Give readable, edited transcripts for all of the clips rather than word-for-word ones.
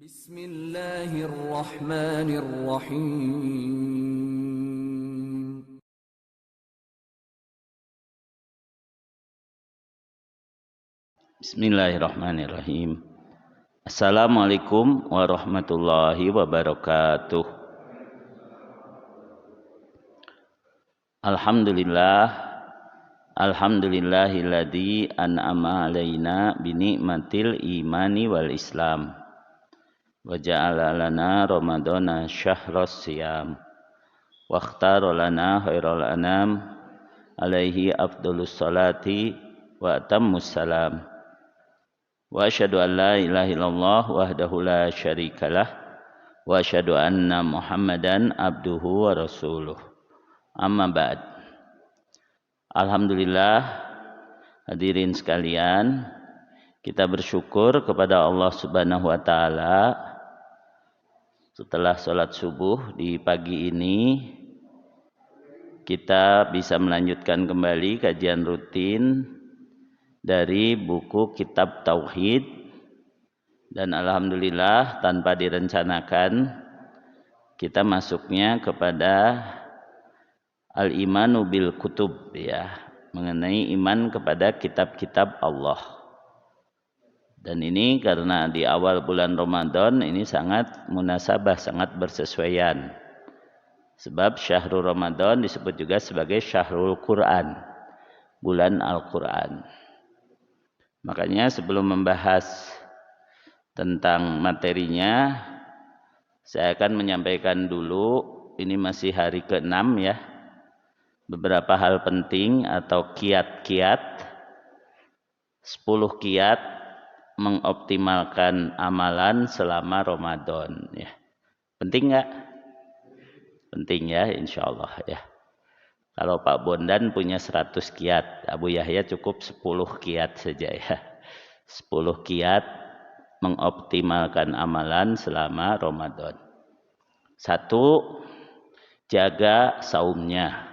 Bismillahirrahmanirrahim. Bismillahirrahmanirrahim. Assalamualaikum warahmatullahi wabarakatuh. Alhamdulillahilladzi an'ama alaina binikmatil imani wal islam wa ja'ala lana ramadana syahras siyam wa ikhtara lana khairal anam alaihi afdhalus salati wa atammus salam. Wa asyhadu an la ilaha illallah wahdahu la syarikalah wa asyhadu anna Muhammadan abduhu wa rasuluh. Amma ba'd. Alhamdulillah, hadirin sekalian, kita bersyukur kepada Allah Subhanahu wa taala setelah sholat subuh di pagi ini kita bisa melanjutkan kembali kajian rutin dari buku Kitab Tauhid, dan alhamdulillah tanpa direncanakan kita masuknya kepada al-imanu bil kutub, ya, mengenai iman kepada kitab-kitab Allah. Dan ini karena di awal bulan Ramadan ini sangat munasabah, sangat bersesuaian, sebab syahrul Ramadan disebut juga sebagai syahrul Quran, bulan Al-Quran. Makanya sebelum membahas tentang materinya, saya akan menyampaikan dulu, ini masih hari ke-6 ya, beberapa hal penting atau kiat-kiat, 10 kiat mengoptimalkan amalan selama Ramadan ya. Penting nggak? Penting ya, insya Allah ya. Kalau Pak Bondan punya 100 kiat, Abu Yahya cukup 10 kiat saja ya. 10 kiat mengoptimalkan amalan selama Ramadan. 1, jaga saumnya.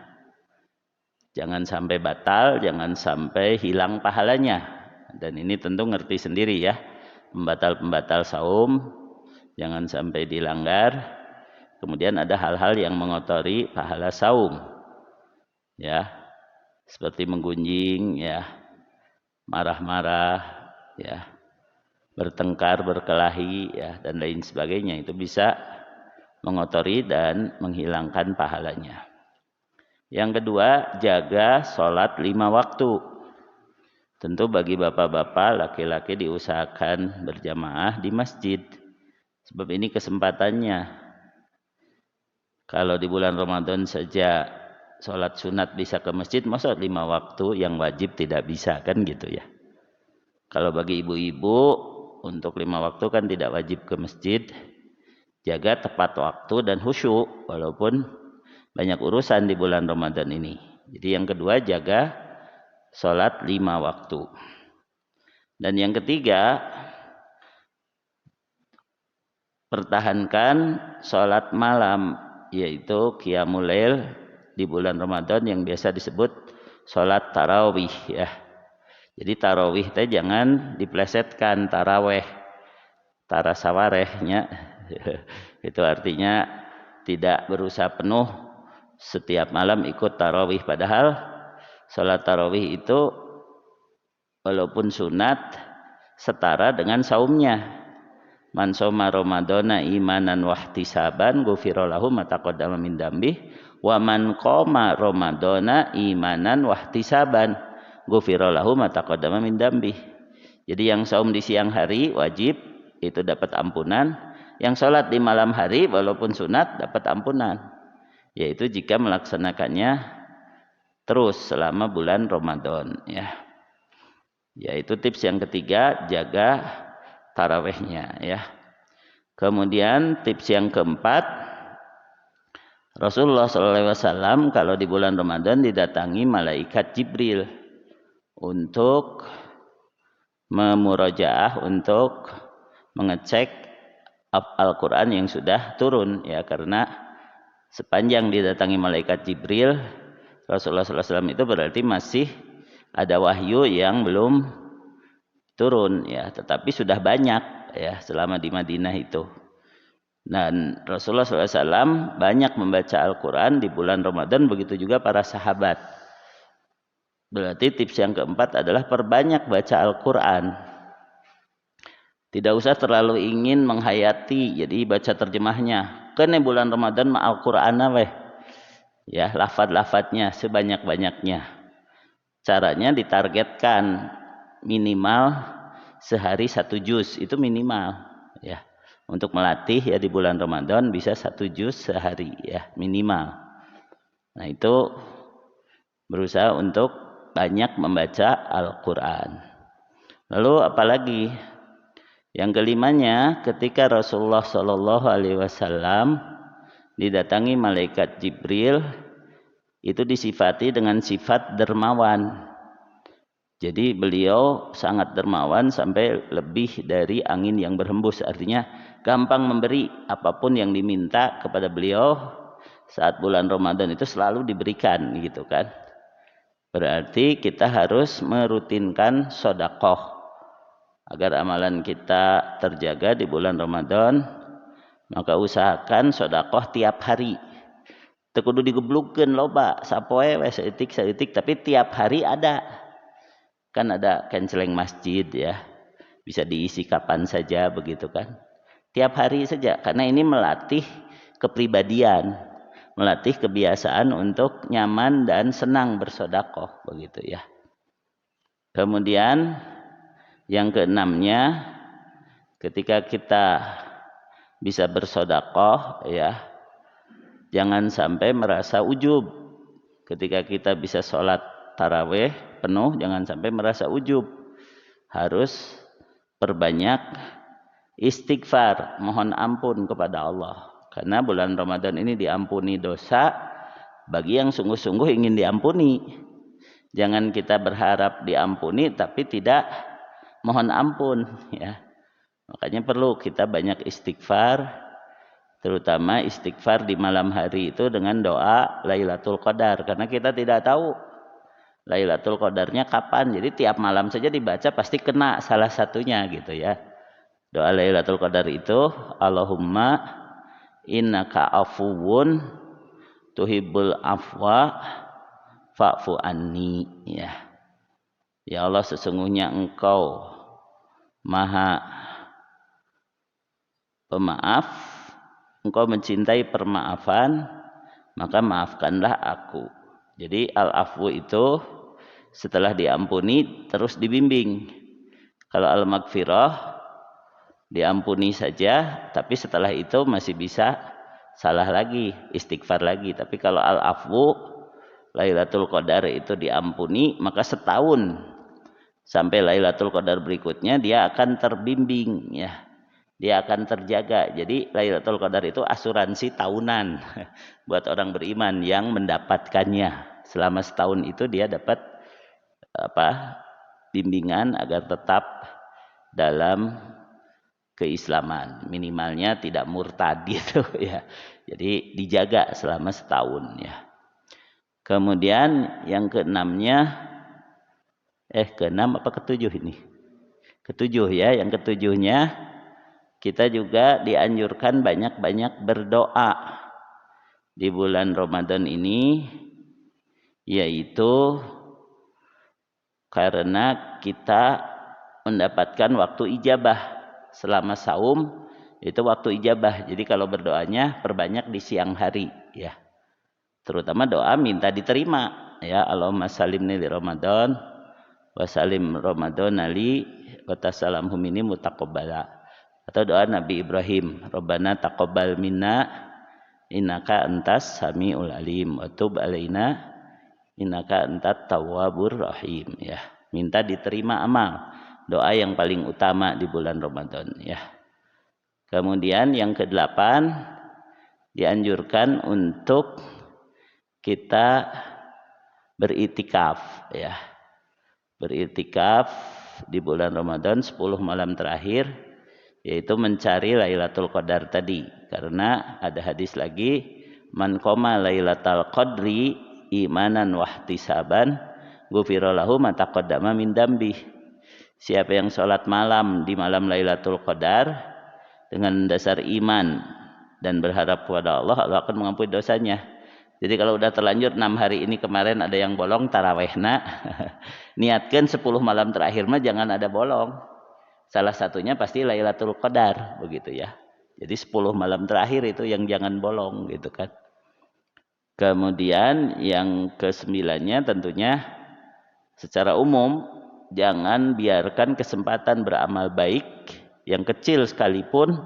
Jangan sampai batal, jangan sampai hilang pahalanya. Dan ini tentu ngerti sendiri ya. Pembatal-pembatal saum jangan sampai dilanggar. Kemudian ada hal-hal yang mengotori pahala saum. Ya, seperti menggunjing ya, marah-marah ya, bertengkar, berkelahi ya, dan lain sebagainya, itu bisa mengotori dan menghilangkan pahalanya. Yang kedua, jaga sholat 5 waktu. Tentu bagi bapak-bapak, laki-laki diusahakan berjamaah di masjid, sebab ini kesempatannya. Kalau di bulan Ramadan saja sholat sunat bisa ke masjid, masa 5 waktu yang wajib tidak bisa, kan gitu ya. Kalau bagi ibu-ibu untuk 5 waktu kan tidak wajib ke masjid. Jaga tepat waktu dan khusyuk walaupun banyak urusan di bulan Ramadan ini. Jadi yang kedua, jaga sholat 5 waktu. Dan yang ketiga, pertahankan sholat malam, yaitu qiyamul lail di bulan Ramadan yang biasa disebut sholat tarawih ya. Jadi tarawih teh jangan diplesetkan taraweh, tarasawarehnya. Itu artinya tidak berusaha penuh setiap malam ikut tarawih, padahal sholat tarawih itu walaupun sunat setara dengan saumnya. Man shoma ramadhana imanan wahtisaban ghufira lahu ma taqaddama min dzambih wa man qoma ramadhana imanan wahtisaban ghufira lahu ma taqaddama min dzambih. Jadi yang saum di siang hari wajib itu dapat ampunan, yang salat di malam hari walaupun sunat dapat ampunan, yaitu jika melaksanakannya terus selama bulan Ramadan ya. Yaitu tips yang ketiga, jaga tarawehnya ya. Kemudian tips yang keempat, Rasulullah SAW kalau di bulan Ramadan didatangi malaikat Jibril untuk memurajaah, untuk mengecek Al-Quran yang sudah turun ya. Karena sepanjang didatangi malaikat Jibril, Rasulullah SAW itu berarti masih ada wahyu yang belum turun ya, tetapi sudah banyak ya selama di Madinah itu. Dan Rasulullah SAW banyak membaca Al-Quran di bulan Ramadan, begitu juga para sahabat. Berarti tips yang keempat adalah perbanyak baca Al-Quran. Tidak usah terlalu ingin menghayati, jadi baca terjemahnya. Karena bulan Ramadan mah Al-Quran weh. Ya, lafaz-lafaznya sebanyak-banyaknya. Caranya ditargetkan minimal sehari 1 juz, itu minimal. Ya, untuk melatih ya di bulan Ramadan bisa 1 juz sehari ya minimal. Nah itu berusaha untuk banyak membaca Al-Quran. Lalu apalagi? Yang kelimanya, ketika Rasulullah SAW didatangi malaikat Jibril, itu disifati dengan sifat dermawan. Jadi beliau sangat dermawan sampai lebih dari angin yang berhembus. Artinya gampang memberi, apapun yang diminta kepada beliau saat bulan Ramadan itu selalu diberikan gitu kan. Berarti kita harus merutinkan sedekah agar amalan kita terjaga di bulan Ramadan. Maka usahakan sedekah tiap hari. Teu kudu digeblugkeun loba, sapoe we saeutik tapi tiap hari ada. Kan ada kenceleng masjid ya, bisa diisi kapan saja begitu kan, tiap hari saja, karena ini melatih kepribadian, melatih kebiasaan untuk nyaman dan senang bersedekah begitu ya. Kemudian yang keenamnya, ketika kita bisa bersedekah ya, jangan sampai merasa ujub. Ketika kita bisa sholat taraweh penuh, jangan sampai merasa ujub. Harus perbanyak istighfar, mohon ampun kepada Allah. Karena bulan Ramadan ini diampuni dosa bagi yang sungguh-sungguh ingin diampuni. Jangan kita berharap diampuni tapi tidak mohon ampun ya. Makanya perlu kita banyak istighfar, terutama istighfar di malam hari itu dengan doa Lailatul Qadar, karena kita tidak tahu Lailatul Qadarnya kapan. Jadi tiap malam saja dibaca pasti kena salah satunya gitu ya. Doa Lailatul Qadar itu, Allahumma innaka afuwun tuhibbul afwa fa'fu anni ya. Ya Allah, sesungguhnya Engkau Maha Pemaaf, Engkau mencintai permaafan, maka maafkanlah aku. Jadi al-afwu itu setelah diampuni terus dibimbing. Kalau al-maghfirah diampuni saja, tapi setelah itu masih bisa salah lagi, istighfar lagi. Tapi kalau al-afwu, Lailatul Qadar itu diampuni, maka setahun sampai Lailatul Qadar berikutnya dia akan terbimbing ya. Dia akan terjaga. Jadi Lailatul Qadar itu asuransi tahunan buat orang beriman yang mendapatkannya. Selama setahun itu dia dapat bimbingan agar tetap dalam keislaman, minimalnya tidak murtad gitu ya. Jadi dijaga selama setahun ya. Kemudian yang keenamnya, keenam apa ketujuh ini? Ketujuh ya, yang ketujuhnya kita juga dianjurkan banyak-banyak berdoa di bulan Ramadan ini, yaitu karena kita mendapatkan waktu ijabah selama saum, itu waktu ijabah. Jadi kalau berdoanya perbanyak di siang hari ya. Terutama doa minta diterima ya, Allahumma salimni li Ramadan wa salim Ramadana li wa tasalamhu minni mutaqabbala. Atau doa Nabi Ibrahim, Rabbana taqabbal minna innaka antas samiul alim wa tub alaina innaka antat tawwabur rahim ya. Minta diterima amal, doa yang paling utama di bulan Ramadan ya. Kemudian yang kedelapan, dianjurkan untuk kita beriktikaf ya. Beriktikaf di bulan Ramadan 10 malam terakhir, yaitu mencari Lailatul Qadar tadi. Karena ada hadis lagi, man qoma Lailatul Qadri imanan wahtisaban ghufira lahu ma taqaddama min dambi. Siapa yang sholat malam di malam Lailatul Qadar dengan dasar iman dan berharap kepada Allah, Allah akan mengampuni dosanya. Jadi kalau udah terlanjur 6 hari ini kemarin ada yang bolong tarawehna, niatkan 10 malam terakhir mah jangan ada bolong. Salah satunya pasti Lailatul Qadar, begitu ya. Jadi 10 malam terakhir itu yang jangan bolong gitu kan. Kemudian yang kesembilannya tentunya secara umum jangan biarkan kesempatan beramal baik yang kecil sekalipun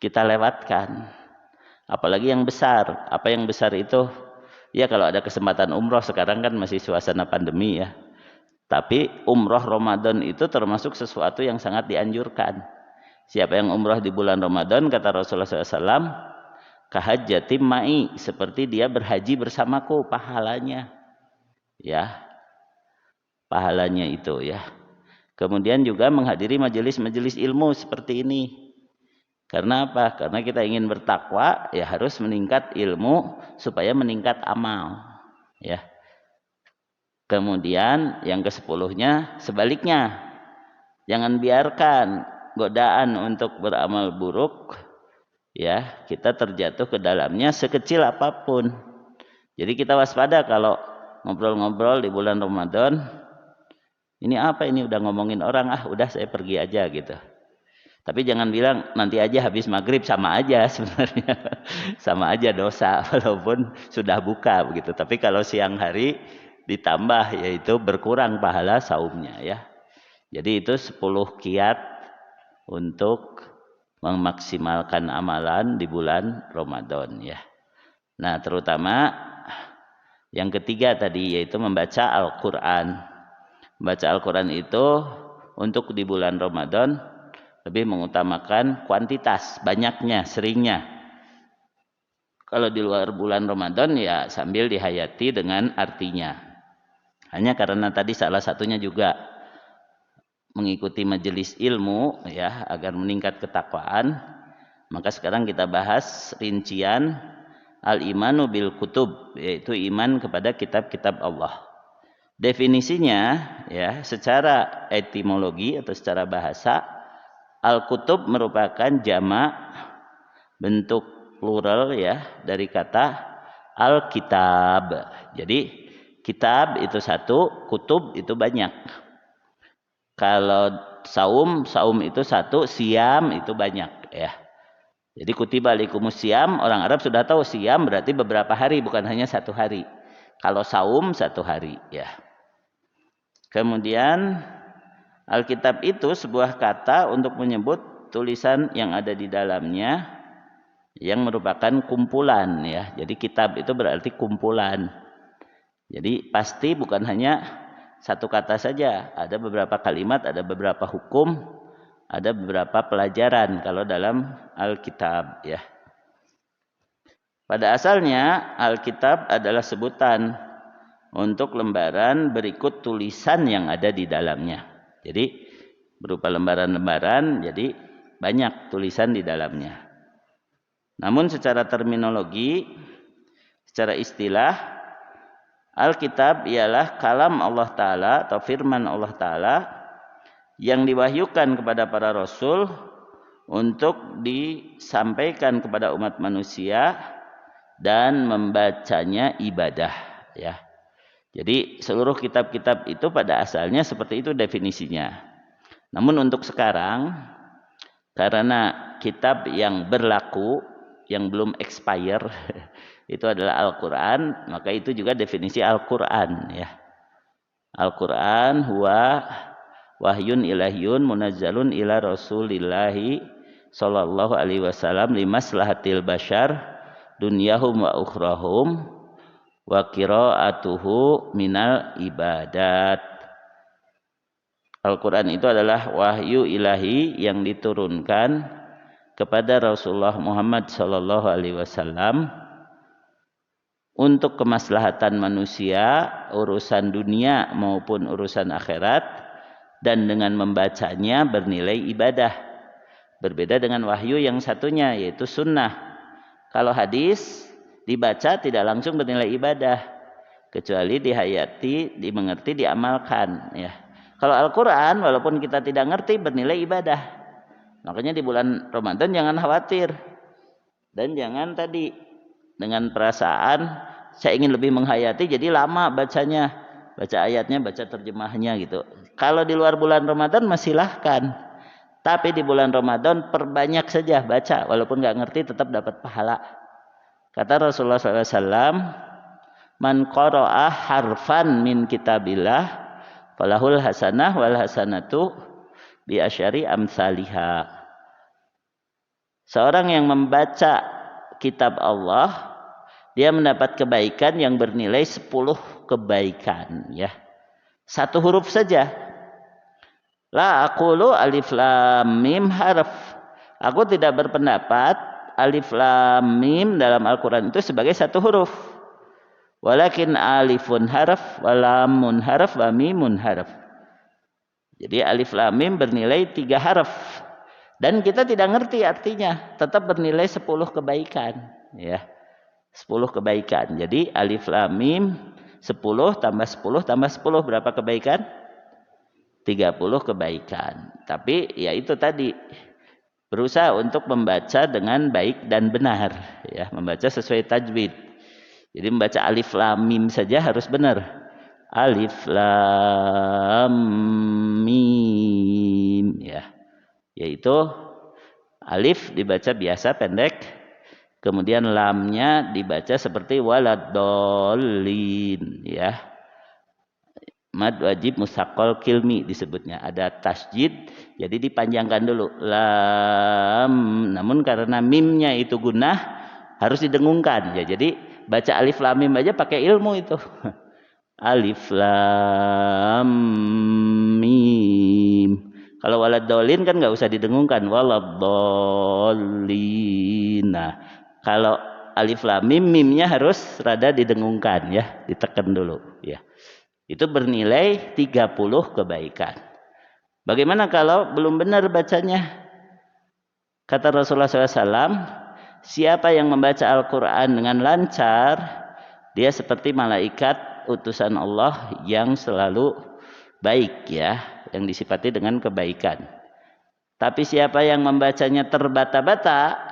kita lewatkan. Apalagi yang besar. Apa yang besar itu? Ya kalau ada kesempatan umroh, sekarang kan masih suasana pandemi ya. Tapi umroh Ramadan itu termasuk sesuatu yang sangat dianjurkan. Siapa yang umroh di bulan Ramadan, kata Rasulullah SAW, kahajjatim ma'i, seperti dia berhaji bersamaku, pahalanya. Ya, pahalanya itu ya. Kemudian juga menghadiri majelis-majelis ilmu seperti ini. Karena apa? Karena kita ingin bertakwa, ya harus meningkat ilmu supaya meningkat amal. Ya. Kemudian yang ke-10-nya sebaliknya. Jangan biarkan godaan untuk beramal buruk, ya, kita terjatuh ke dalamnya sekecil apapun. Jadi kita waspada kalau ngobrol-ngobrol di bulan Ramadan. Ini apa ini, udah ngomongin orang, udah saya pergi aja gitu. Tapi jangan bilang nanti aja habis maghrib, sama aja sebenarnya. Sama aja dosa walaupun sudah buka begitu. Tapi kalau siang hari ditambah, yaitu berkurang pahala saumnya ya. Jadi itu 10 kiat untuk memaksimalkan amalan di bulan Ramadan ya. Nah, terutama yang ketiga tadi yaitu membaca Al-Qur'an. Membaca Al-Qur'an itu untuk di bulan Ramadan lebih mengutamakan kuantitas, banyaknya, seringnya. Kalau di luar bulan Ramadan ya sambil dihayati dengan artinya. Hanya karena tadi salah satunya juga mengikuti majelis ilmu ya agar meningkat ketakwaan, maka sekarang kita bahas rincian al-imanu bil kutub, yaitu iman kepada kitab-kitab Allah. Definisinya ya secara etimologi atau secara bahasa, al-kutub merupakan jamak bentuk plural ya dari kata al-kitab. Jadi kitab itu satu, kutub itu banyak. Kalau saum itu satu, siam itu banyak ya. Jadi kutiba alaikumus siam, orang Arab sudah tahu siam berarti beberapa hari, bukan hanya satu hari. Kalau saum satu hari ya. Kemudian Alkitab itu sebuah kata untuk menyebut tulisan yang ada di dalamnya yang merupakan kumpulan ya. Jadi kitab itu berarti kumpulan. Jadi pasti bukan hanya satu kata saja, ada beberapa kalimat, ada beberapa hukum, ada beberapa pelajaran kalau dalam Alkitab ya. Pada asalnya Alkitab adalah sebutan untuk lembaran berikut tulisan yang ada di dalamnya. Jadi berupa lembaran-lembaran, jadi banyak tulisan di dalamnya. Namun secara terminologi, secara istilah, Alkitab ialah kalam Allah Ta'ala atau firman Allah Ta'ala yang diwahyukan kepada para rasul untuk disampaikan kepada umat manusia dan membacanya ibadah ya. Jadi seluruh kitab-kitab itu pada asalnya seperti itu definisinya. Namun untuk sekarang, karena kitab yang berlaku, yang belum expire, itu adalah Al-Quran, maka itu juga definisi Al-Quran ya. Al-Quran huwa wahyun ilahyun munazzalun ila rasulillahi sallallahu alaihi wasallam limaslahatil bashar dunyahum wa ukhrahum wa qiraatuhu minal ibadat. Al-Quran itu adalah wahyu ilahi yang diturunkan kepada Rasulullah Muhammad sallallahu alaihi wasallam untuk kemaslahatan manusia, urusan dunia maupun urusan akhirat, dan dengan membacanya bernilai ibadah. Berbeda dengan wahyu yang satunya yaitu sunnah. Kalau hadis dibaca tidak langsung bernilai ibadah, kecuali dihayati, dimengerti, diamalkan ya. Kalau Al-Quran walaupun kita tidak ngerti bernilai ibadah. Makanya di bulan Ramadan jangan khawatir. Dan jangan tadi dengan perasaan saya ingin lebih menghayati jadi lama bacanya. Baca ayatnya, baca terjemahnya gitu. Kalau di luar bulan Ramadan masih silahkan. Tapi di bulan Ramadan perbanyak saja baca. Walaupun nggak ngerti tetap dapat pahala. Kata Rasulullah SAW, man qara'a harfan min kitabillah falahul hasanah wal hasanatu bi asyari amsalihha. Seorang yang membaca kitab Allah, dia mendapat kebaikan yang bernilai 10 kebaikan, ya. Satu huruf saja. La aqulu alif lam mim harf. Aku tidak berpendapat alif lam mim dalam Al-Qur'an itu sebagai satu huruf. Walakin alifun harf, walamun harf, wa mimun harf. Jadi alif lam mim bernilai 3 harf. Dan kita tidak ngerti artinya, tetap bernilai 10 kebaikan, ya. 10 kebaikan. Jadi alif lam mim 10 tambah 10 tambah 10 berapa kebaikan? 30 kebaikan. Tapi ya itu tadi, berusaha untuk membaca dengan baik dan benar, ya, membaca sesuai tajwid. Jadi membaca alif lam mim saja harus benar. Alif lam mim, ya. Yaitu alif dibaca biasa pendek, kemudian lamnya dibaca seperti waladdallin, ya. Mad wajib musaqqal kilmi disebutnya, ada tasjid, jadi dipanjangkan dulu lam, namun karena mimnya itu gunnah harus didengungkan, ya. Jadi baca alif lam mim aja pakai ilmu itu. Alif lam mim. Kalau waladdallin kan nggak usah didengungkan, waladdallin. Nah, kalau alif lam mim, mimnya harus rada didengungkan, ya, ditekan dulu, ya. Itu bernilai 30 kebaikan. Bagaimana kalau belum benar bacanya? Kata Rasulullah SAW, siapa yang membaca Al-Quran dengan lancar, dia seperti malaikat utusan Allah yang selalu baik, ya, yang disifati dengan kebaikan. Tapi siapa yang membacanya terbata-bata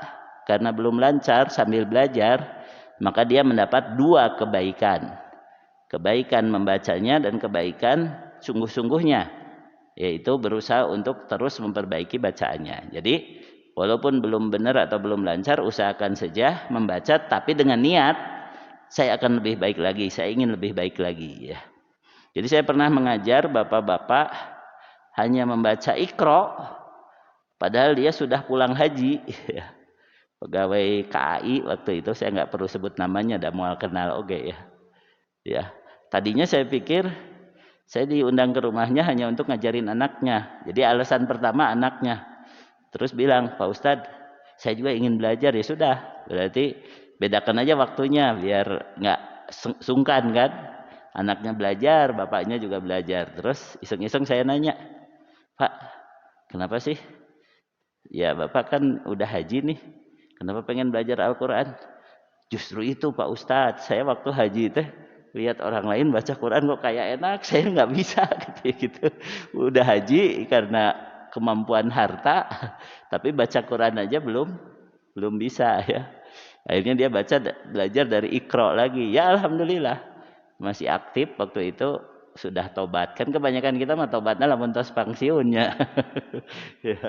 karena belum lancar sambil belajar, maka dia mendapat 2 kebaikan. Kebaikan membacanya dan kebaikan sungguh-sungguhnya, yaitu berusaha untuk terus memperbaiki bacaannya. Jadi walaupun belum benar atau belum lancar, usahakan saja membaca, tapi dengan niat saya akan lebih baik lagi, saya ingin lebih baik lagi, ya. Jadi saya pernah mengajar bapak-bapak hanya membaca Iqra, padahal dia sudah pulang haji, ya. Pegawai KAI waktu itu, saya nggak perlu sebut namanya, dah mual kenal oke, ya. Ya, tadinya saya pikir saya diundang ke rumahnya hanya untuk ngajarin anaknya. Jadi alasan pertama anaknya. Terus bilang, Pak Ustadz, saya juga ingin belajar. Ya sudah, berarti bedakan aja waktunya biar nggak sungkan kan. Anaknya belajar, bapaknya juga belajar. Terus iseng-iseng saya nanya, Pak, kenapa sih? Ya Bapak kan udah haji nih, kenapa pengen belajar Al-Quran? Justru itu Pak Ustadz, saya waktu haji itu lihat orang lain baca Quran kok kayak enak, saya nggak bisa gitu. Udah haji karena kemampuan harta, tapi baca Quran aja belum bisa, ya. Akhirnya dia belajar dari Iqra lagi. Ya alhamdulillah masih aktif waktu itu, sudah tobat. Kan kebanyakan kita mah tobatnya lamun tos pensiunnya. Ya,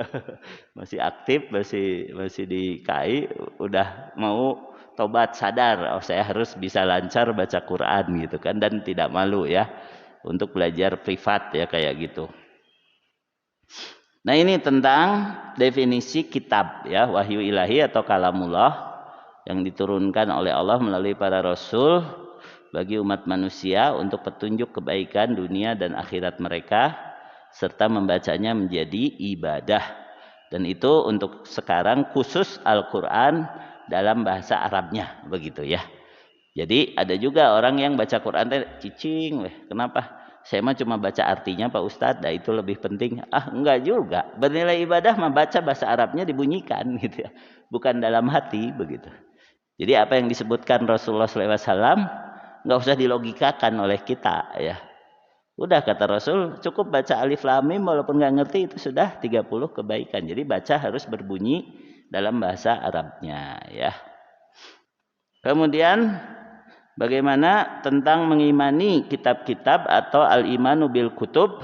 masih aktif, masih di KAI, udah mau tobat, sadar, oh saya harus bisa lancar baca Quran gitu kan, dan tidak malu, ya, untuk belajar privat, ya, kayak gitu. Nah ini tentang definisi kitab, ya, wahyu ilahi atau kalamullah yang diturunkan oleh Allah melalui para rasul bagi umat manusia untuk petunjuk kebaikan dunia dan akhirat mereka, serta membacanya menjadi ibadah. Dan itu untuk sekarang khusus Al-Quran dalam bahasa Arabnya, begitu, ya. Jadi ada juga orang yang baca Quran cicing, kenapa? Saya mah cuma baca artinya Pak Ustadz, nah itu lebih penting. Enggak juga. Bernilai ibadah mah baca bahasa Arabnya dibunyikan, gitu, ya. Bukan dalam hati, begitu. Jadi apa yang disebutkan Rasulullah SAW nggak usah dilogikakan oleh kita, ya. Udah kata Rasul, cukup baca alif lam mim walaupun nggak ngerti itu sudah 30 kebaikan. Jadi baca harus berbunyi dalam bahasa Arabnya ya. Kemudian bagaimana tentang mengimani kitab-kitab atau al-imanu bil kutub?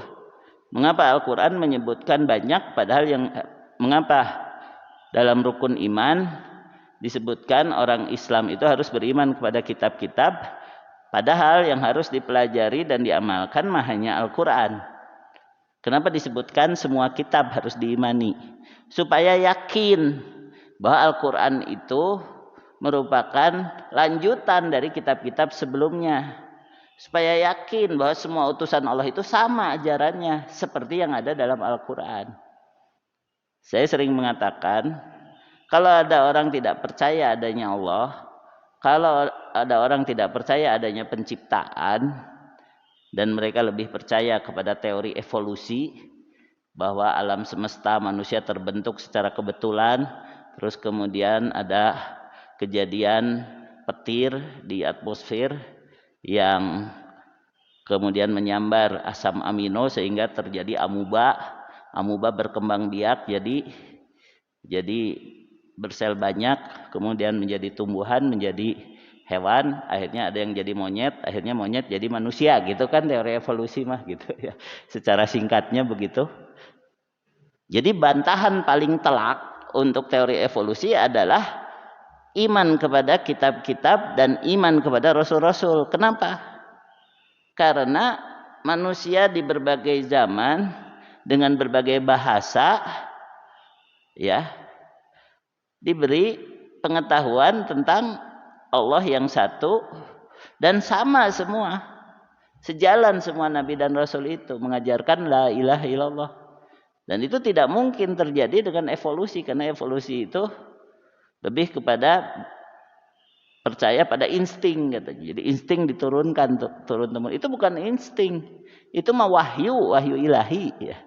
Mengapa Al-Qur'an menyebutkan banyak padahal mengapa dalam rukun iman disebutkan orang Islam itu harus beriman kepada kitab-kitab, padahal yang harus dipelajari dan diamalkan mah hanya Al-Quran. Kenapa disebutkan semua kitab harus diimani? Supaya yakin bahwa Al-Quran itu merupakan lanjutan dari kitab-kitab sebelumnya. Supaya yakin bahwa semua utusan Allah itu sama ajarannya seperti yang ada dalam Al-Quran. Saya sering mengatakan, kalau ada orang tidak percaya adanya Allah, kalau ada orang tidak percaya adanya penciptaan, dan mereka lebih percaya kepada teori evolusi, bahwa alam semesta manusia terbentuk secara kebetulan, terus kemudian ada kejadian petir di atmosfer yang kemudian menyambar asam amino sehingga terjadi amuba berkembang biak jadi bersel banyak, kemudian menjadi tumbuhan, menjadi hewan, akhirnya ada yang jadi monyet, akhirnya monyet jadi manusia, gitu kan teori evolusi mah gitu ya. Secara singkatnya begitu. Jadi bantahan paling telak untuk teori evolusi adalah iman kepada kitab-kitab dan iman kepada rasul-rasul. Kenapa? Karena manusia di berbagai zaman dengan berbagai bahasa ya diberi pengetahuan tentang Allah yang satu dan sama semua, sejalan semua nabi dan rasul itu mengajarkan la ilaha illallah, dan itu tidak mungkin terjadi dengan evolusi, karena evolusi itu lebih kepada percaya pada insting katanya. Jadi insting diturunkan turun temurun, itu bukan insting, itu mah wahyu ilahi ya.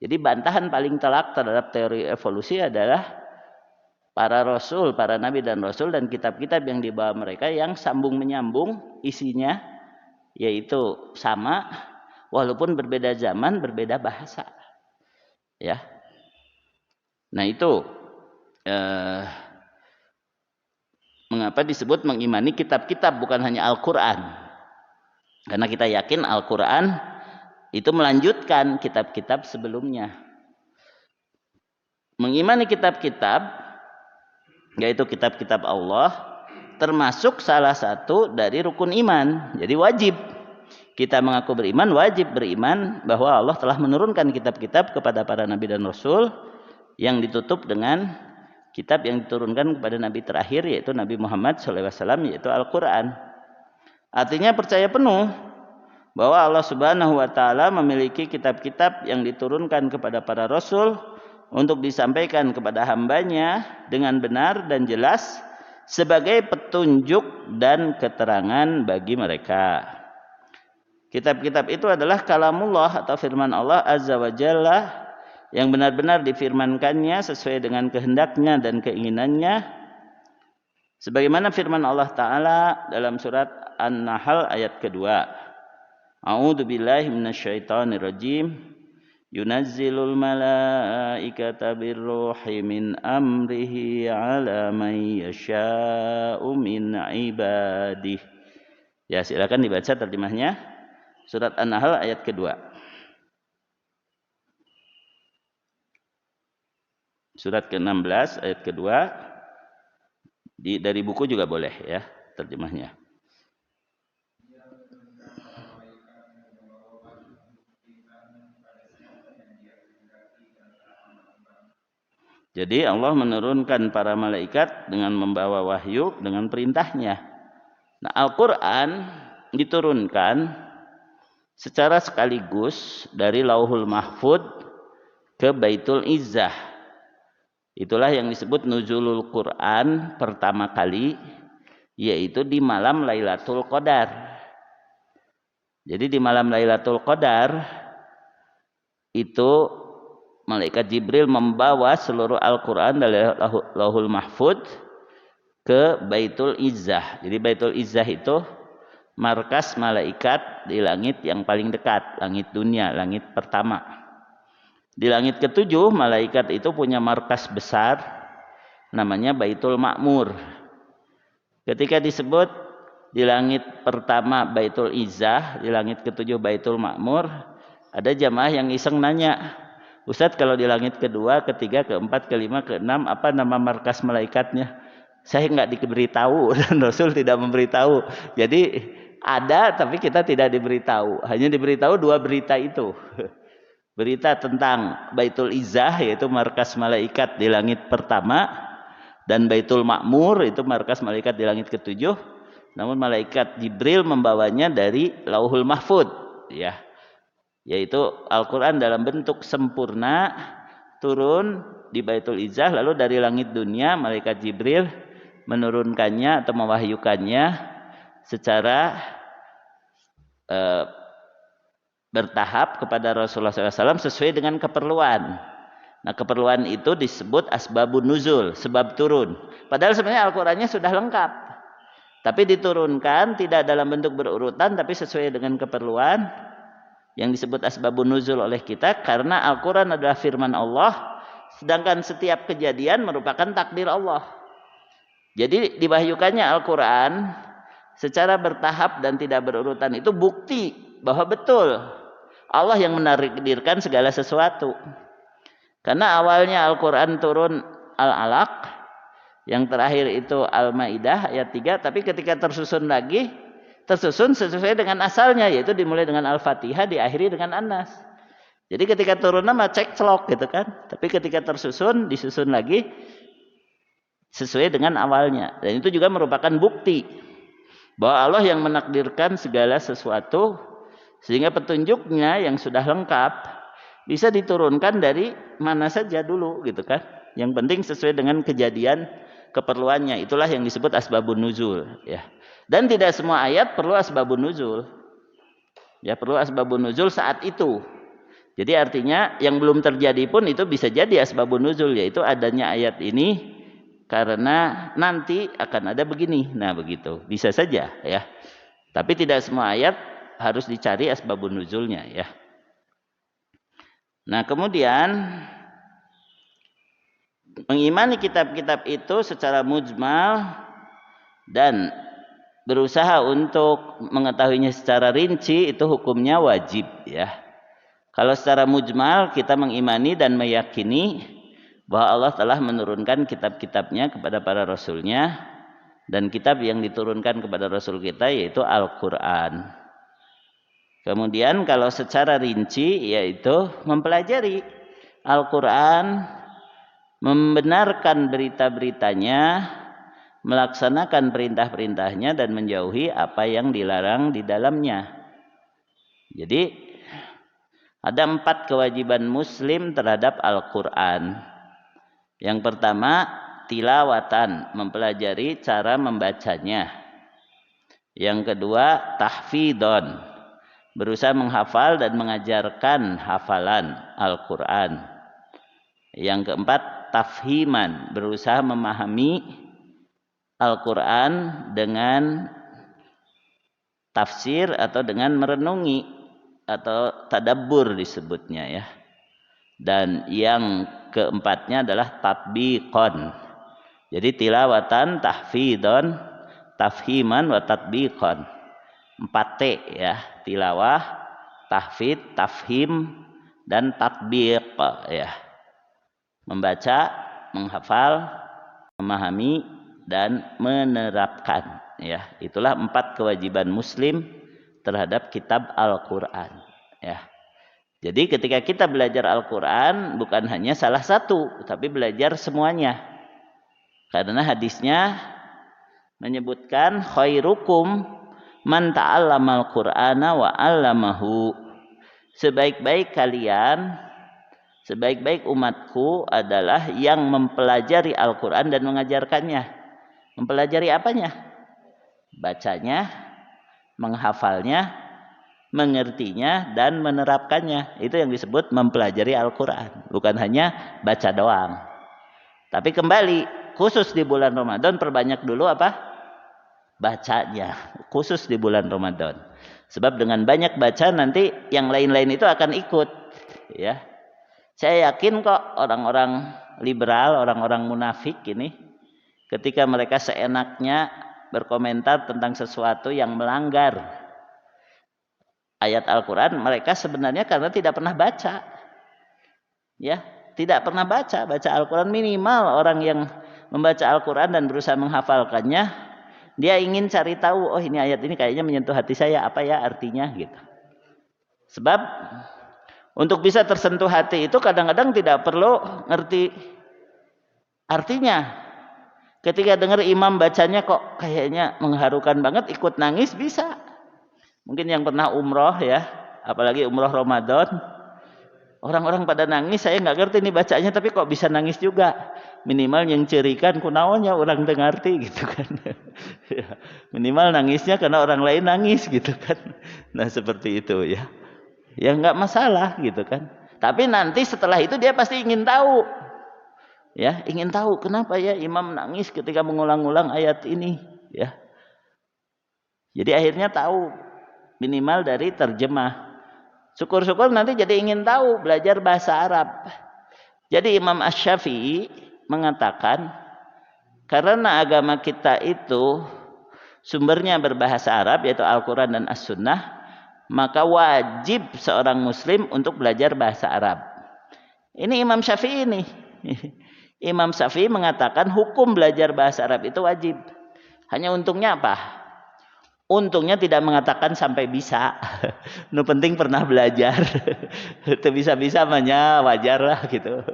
Jadi bantahan paling telak terhadap teori evolusi adalah para rasul, para nabi dan rasul dan kitab-kitab yang dibawa mereka yang sambung menyambung isinya, yaitu sama walaupun berbeda zaman, berbeda bahasa. Ya. Nah, itu mengapa disebut mengimani kitab-kitab bukan hanya Al-Qur'an. Karena kita yakin Al-Qur'an itu melanjutkan kitab-kitab sebelumnya. Mengimani kitab-kitab, yaitu kitab-kitab Allah, termasuk salah satu dari rukun iman. Jadi wajib kita mengaku beriman, wajib beriman bahwa Allah telah menurunkan kitab-kitab kepada para nabi dan rasul yang ditutup dengan kitab yang diturunkan kepada nabi terakhir, yaitu Nabi Muhammad SAW, yaitu Al-Quran. Artinya percaya penuh bahwa Allah Subhanahu wa Ta'ala memiliki kitab-kitab yang diturunkan kepada para rasul untuk disampaikan kepada hambanya dengan benar dan jelas sebagai petunjuk dan keterangan bagi mereka. Kitab-kitab itu adalah kalamullah atau firman Allah Azza wa Jalla yang benar-benar difirmankannya sesuai dengan kehendaknya dan keinginannya, sebagaimana firman Allah Ta'ala dalam surat An-Nahl ayat kedua. A'udzu billahi minasyaitonir rajim. Yunazzilul malaikata birruhi min amrihi ala man yasha'u min ibadih. Ya, silakan dibaca terjemahnya. Surat An-Nahl ayat kedua. Surat ke-16 ayat kedua. Dari buku juga boleh ya terjemahnya. Jadi Allah menurunkan para malaikat dengan membawa wahyu dengan perintahnya. Nah, Al-Quran diturunkan secara sekaligus dari Lauhul Mahfud ke Baitul Izzah. Itulah yang disebut nuzulul Quran pertama kali, yaitu di malam Lailatul Qadar. Jadi di malam Lailatul Qadar itu malaikat Jibril membawa seluruh Al-Quran dari Lauhul Mahfud ke Baitul Izzah. Jadi Baitul Izzah itu markas malaikat di langit yang paling dekat, langit dunia, langit pertama. Di langit ketujuh, malaikat itu punya markas besar, namanya Baitul Ma'mur. Ketika disebut di langit pertama Baitul Izzah, di langit ketujuh Baitul Ma'mur, ada jamaah yang iseng nanya, Ustadz kalau di langit kedua, ketiga, keempat, kelima, keenam, apa nama markas malaikatnya? Saya nggak diberitahu dan Rasul tidak memberitahu. Jadi ada tapi kita tidak diberitahu. Hanya diberitahu dua berita itu. Berita tentang Baitul Izzah yaitu markas malaikat di langit pertama, dan Baitul Ma'mur itu markas malaikat di langit ketujuh. Namun malaikat Jibril membawanya dari Lauhul Mahfud, ya. Yaitu Al-Qur'an dalam bentuk sempurna turun di Baitul Izzah, lalu dari langit dunia malaikat Jibril menurunkannya atau mewahyukannya secara bertahap kepada Rasulullah SAW sesuai dengan keperluan. Nah, keperluan itu disebut asbabun nuzul, sebab turun. Padahal sebenarnya Al-Qur'annya sudah lengkap. Tapi diturunkan tidak dalam bentuk berurutan tapi sesuai dengan keperluan yang disebut asbabun nuzul oleh kita, karena Al-Qur'an adalah firman Allah, sedangkan setiap kejadian merupakan takdir Allah. Jadi diwahyukannya Al-Qur'an secara bertahap dan tidak berurutan itu bukti bahwa betul Allah yang menakdirkan segala sesuatu. Karena awalnya Al-Qur'an turun Al-Alaq, yang terakhir itu Al-Maidah ayat 3, tapi ketika tersusun lagi, tersusun sesuai dengan asalnya, yaitu dimulai dengan Al-Fatihah, diakhiri dengan An-Nas. Jadi ketika turun nama cek celok gitu kan. Tapi ketika tersusun, disusun lagi sesuai dengan awalnya. Dan itu juga merupakan bukti bahwa Allah yang menakdirkan segala sesuatu, sehingga petunjuknya yang sudah lengkap bisa diturunkan dari mana saja dulu gitu kan. Yang penting sesuai dengan kejadian keperluannya. Itulah yang disebut asbabun nuzul, ya. Dan tidak semua ayat perlu asbabun nuzul. Ya, perlu asbabun nuzul saat itu. Jadi artinya yang belum terjadi pun itu bisa jadi asbabun nuzul, yaitu adanya ayat ini karena nanti akan ada begini. Nah, begitu. Bisa saja, ya. Tapi tidak semua ayat harus dicari asbabun nuzulnya, ya. Nah, kemudian mengimani kitab-kitab itu secara mujmal dan berusaha untuk mengetahuinya secara rinci itu hukumnya wajib, ya. Kalau secara mujmal kita mengimani dan meyakini bahwa Allah telah menurunkan kitab-kitabnya kepada para rasulnya, dan kitab yang diturunkan kepada rasul kita yaitu Al-Qur'an. Kemudian kalau secara rinci yaitu mempelajari Al-Qur'an, membenarkan berita-beritanya, melaksanakan perintah-perintahnya, dan menjauhi apa yang dilarang di dalamnya. Jadi ada 4 kewajiban muslim terhadap Al-Qur'an. Yang pertama, tilawatan, mempelajari cara membacanya. Yang kedua, tahfidon, berusaha menghafal dan mengajarkan hafalan Al-Qur'an. Yang keempat, tafhiman, berusaha memahami Al-Qur'an dengan tafsir atau dengan merenungi atau tadabbur disebutnya, ya. Dan yang keempatnya adalah tatbiqon. Jadi tilawatan, tahfidon, tafhiman, wa tatbiqon. 4T, ya. Tilawah, tahfid, tafhim, dan tatbiq, ya. Membaca, menghafal, memahami, dan menerapkan, ya. Itulah 4 kewajiban muslim terhadap kitab Al-Qur'an, ya. Jadi ketika kita belajar Al-Qur'an bukan hanya salah satu, tapi belajar semuanya. Karena hadisnya menyebutkan khairukum man ta'allamal Qur'ana wa 'allamahu. Sebaik-baik kalian, sebaik-baik umatku adalah yang mempelajari Al-Qur'an dan mengajarkannya. Mempelajari apanya? Bacanya, menghafalnya, mengertinya, dan menerapkannya. Itu yang disebut mempelajari Al-Qur'an. Bukan hanya baca doang. Tapi kembali, khusus di bulan Ramadan perbanyak dulu apa? bacanya, khusus di bulan Ramadan. Sebab dengan banyak baca nanti yang lain-lain itu akan ikut, ya. Saya yakin kok orang-orang liberal, orang-orang munafik ini ketika mereka seenaknya berkomentar tentang sesuatu yang melanggar ayat Al-Qur'an, mereka sebenarnya karena tidak pernah baca. Ya, tidak pernah baca Al-Qur'an. Minimal orang yang membaca Al-Qur'an dan berusaha menghafalkannya, dia ingin cari tahu, oh ini ayat ini kayaknya menyentuh hati saya, apa ya artinya gitu. Sebab untuk bisa tersentuh hati itu kadang-kadang tidak perlu ngerti artinya. Ketika dengar imam bacanya kok kayaknya mengharukan banget, ikut nangis bisa. Mungkin yang pernah umroh ya, apalagi umroh Ramadan, orang-orang pada nangis, saya nggak ngerti nih bacanya, tapi kok bisa nangis juga. Minimal yang cerikan kunaonnya orang dengarti gitu kan. Minimal nangisnya karena orang lain nangis gitu kan. Nah seperti itu ya. Ya nggak masalah gitu kan. Tapi nanti setelah itu dia pasti ingin tahu. Ya, ingin tahu kenapa ya imam nangis ketika mengulang-ulang ayat ini, ya. Jadi akhirnya tahu minimal dari terjemah. Syukur-syukur nanti jadi ingin tahu, belajar bahasa Arab. Jadi Imam Asy-Syafi'i mengatakan karena agama kita itu sumbernya berbahasa Arab yaitu Al-Qur'an dan As-Sunnah, maka wajib seorang muslim untuk belajar bahasa Arab. Ini Imam Syafi'i nih. Imam Syafi'i mengatakan hukum belajar bahasa Arab itu wajib. Hanya untungnya apa? Untungnya tidak mengatakan sampai bisa. Nu penting pernah belajar. Itu bisa-bisa namanya wajar lah gitu.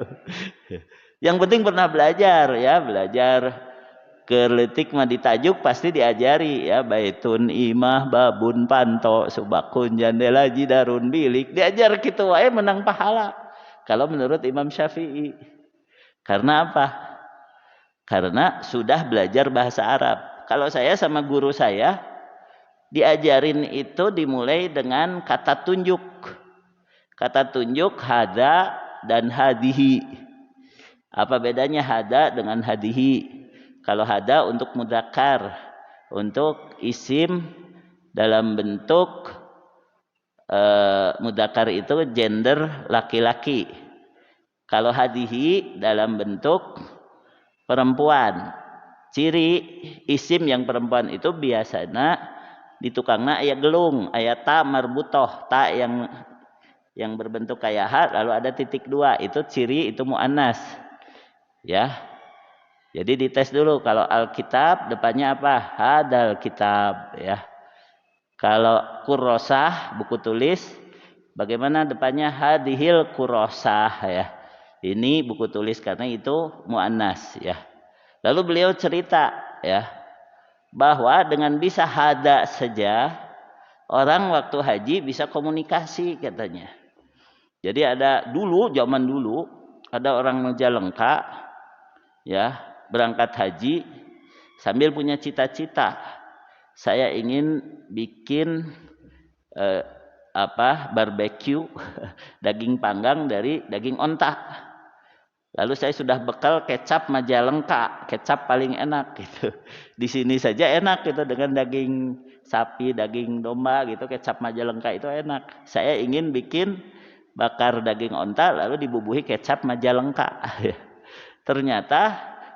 Yang penting pernah belajar ya, belajar kerletik mah ditajuk pasti diajari ya, baitun imah babun panto subakun jandela jidarun bilik, diajar gitu wae menang pahala. Kalau menurut Imam Syafi'i. Karena apa? Karena sudah belajar bahasa Arab. Kalau saya sama guru saya diajarin itu dimulai dengan kata tunjuk. Kata tunjuk hada dan hadihi. Apa bedanya hada dengan hadihi? Kalau hada untuk mudzakkar, untuk isim dalam bentuk mudzakkar itu gender laki-laki. Kalau hadihi dalam bentuk perempuan. Ciri isim yang perempuan itu biasanya di tukangna aya gelung, aya ta marbutoh, ta yang berbentuk kayak ha lalu ada titik dua, itu ciri itu muannas. Ya. Jadi dites dulu kalau Alkitab depannya apa? Hadal kitab ya. Kalau kurosah buku tulis bagaimana depannya? Hadihil kurosah ya. Ini buku tulis karena itu muannas ya. Lalu beliau cerita ya bahwa dengan bisa hada saja orang waktu haji bisa komunikasi katanya. Jadi ada dulu zaman dulu ada orang Majalengka ya berangkat haji sambil punya cita-cita, saya ingin bikin barbecue daging panggang dari daging onta. Lalu saya sudah bekal kecap Majalengka, kecap paling enak gitu. Di sini saja enak gitu dengan daging sapi, daging domba gitu, kecap Majalengka itu enak. Saya ingin bikin bakar daging onta lalu dibubuhi kecap Majalengka. Ternyata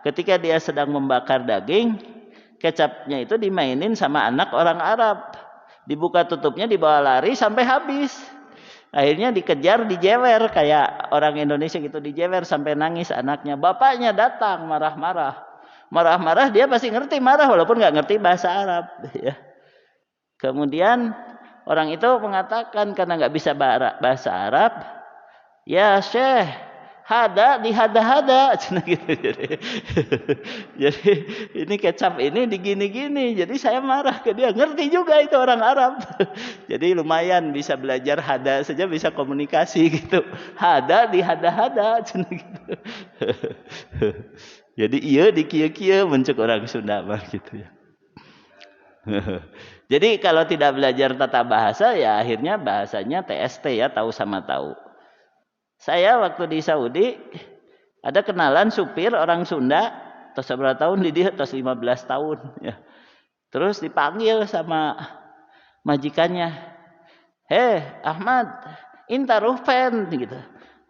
ketika dia sedang membakar daging, kecapnya itu dimainin sama anak orang Arab. Dibuka tutupnya, dibawa lari sampai habis. Akhirnya dikejar, dijewer kayak orang Indonesia gitu, dijewer sampai nangis anaknya. Bapaknya datang marah-marah. Marah-marah dia pasti ngerti marah walaupun nggak ngerti bahasa Arab. Ya. Kemudian orang itu mengatakan karena nggak bisa bahasa Arab, ya Syekh, hada dihada-hada gitu. Jadi ini kecap ini digini-gini. Jadi saya marah ke dia. Ngerti juga itu orang Arab. Jadi lumayan bisa belajar hada saja bisa komunikasi gitu. Hada dihada-hada gitu. Jadi iya di kieu-kieu muncul orang Sunda mah gitu ya. Jadi kalau tidak belajar tata bahasa ya akhirnya bahasanya TST ya, tahu sama tahu. Saya waktu di Saudi ada kenalan supir orang Sunda, tos berapa tahun di dia, tos 15 tahun ya. Terus dipanggil sama majikannya, "Heh, Ahmad, inta ruh pen," gitu.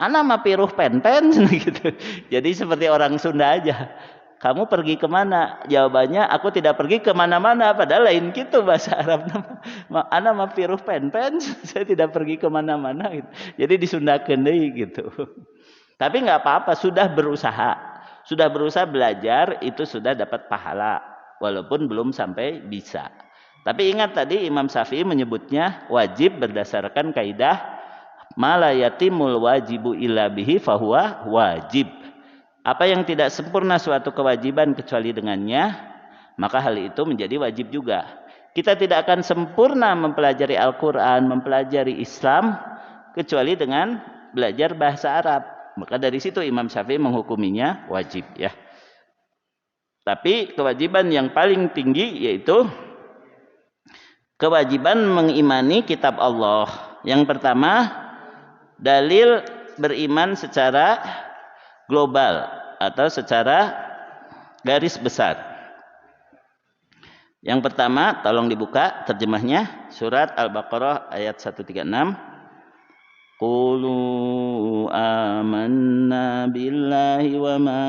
"Ana mah piruh pen-pen," gitu. Jadi seperti orang Sunda aja. "Kamu pergi kemana?" Jawabannya, "Aku tidak pergi kemana-mana." Padahal lain gitu bahasa Arab. "Ana mah piruh pen-pen," saya tidak pergi kemana-mana. Gitu. Jadi disundakeun deui gitu. Tapi nggak apa-apa, sudah berusaha. Sudah berusaha belajar, itu sudah dapat pahala. Walaupun belum sampai bisa. Tapi ingat tadi Imam Syafi'i menyebutnya wajib berdasarkan kaidah mala yatimul wajibu illa bihi fahuwa wajib. Apa yang tidak sempurna suatu kewajiban kecuali dengannya, maka hal itu menjadi wajib juga. Kita tidak akan sempurna mempelajari Al-Quran, mempelajari Islam, kecuali dengan belajar bahasa Arab. Maka dari situ Imam Syafi'i menghukuminya wajib ya. Tapi kewajiban yang paling tinggi yaitu kewajiban mengimani kitab Allah. Yang pertama, dalil beriman secara global atau secara garis besar. Yang pertama, tolong dibuka terjemahnya, surat Al-Baqarah ayat 136. Qulu amanna billahi wa ma